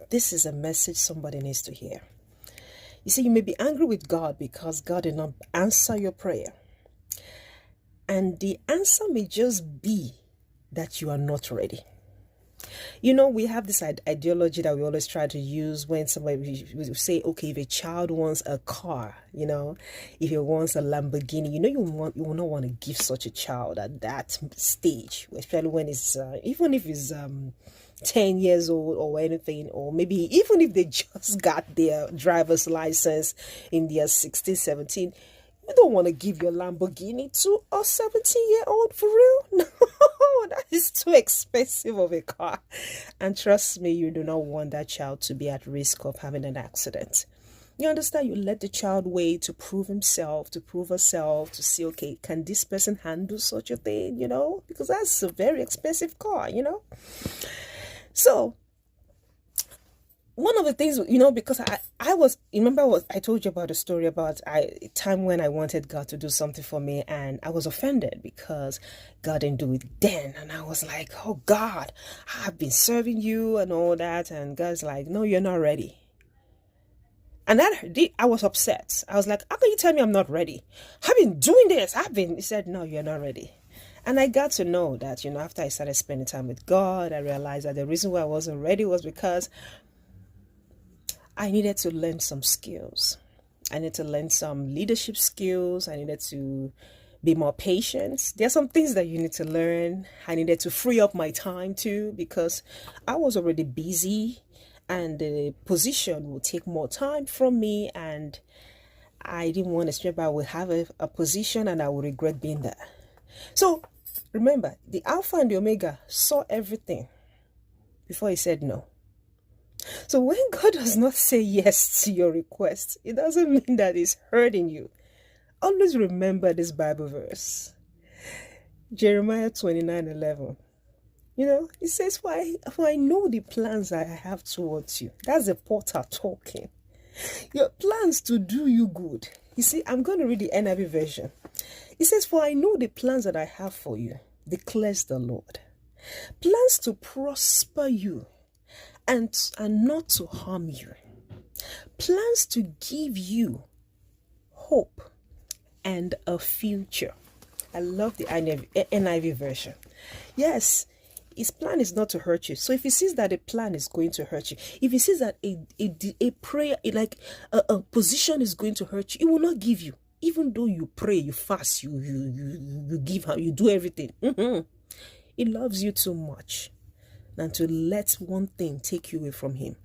This is a message somebody needs to hear. You see, you may be angry with God because God did not answer your prayer. And the answer may just be that you are not ready. You know, we have this ideology that we always try to use when somebody we say, okay, if a child wants a car, if he wants a Lamborghini, you will not want to give such a child at that stage, especially when it's even if it's 10 years old or anything, or maybe even if they just got their driver's license in their 16, 17. You don't want to give your Lamborghini to a 17-year-old, for real? No, that is too expensive of a car. And trust me, you do not want that child to be at risk of having an accident. You understand? You let the child wait to prove himself, to prove herself, to see, okay, can this person handle such a thing, Because that's a very expensive car, So, one of the things, because I was, remember what I told you about the story about a time when I wanted God to do something for me, and I was offended because God didn't do it then. And I was like, oh God, I've been serving you and all that. And God's like, no, you're not ready. And I was upset. I was like, how can you tell me I'm not ready? I've been doing this. He said, no, you're not ready. And I got to know that, after I started spending time with God, I realized that the reason why I wasn't ready was because I needed to learn some skills. I needed to learn some leadership skills. I needed to be more patient. There are some things that you need to learn. I needed to free up my time too, because I was already busy and the position would take more time from me, and I didn't want to straight I would have a position and I would regret being there. So remember, the Alpha and the Omega saw everything before he said no. So when God does not say yes to your request, it doesn't mean that he's hurting you. Always remember this Bible verse. Jeremiah 29:11. It says, for I know the plans I have towards you. That's the potter talking. Your plans to do you good. You see, I'm going to read the NIV version. It says, for I know the plans that I have for you, declares the Lord. Plans to prosper you and not to harm you. Plans to give you hope and a future. I love the NIV version. Yes, his plan is not to hurt you. So if he sees that a plan is going to hurt you, if he sees that a prayer, like a position is going to hurt you, he will not give you. Even though you pray, you fast, you give her, you do everything. He loves you too much than to let one thing take you away from him.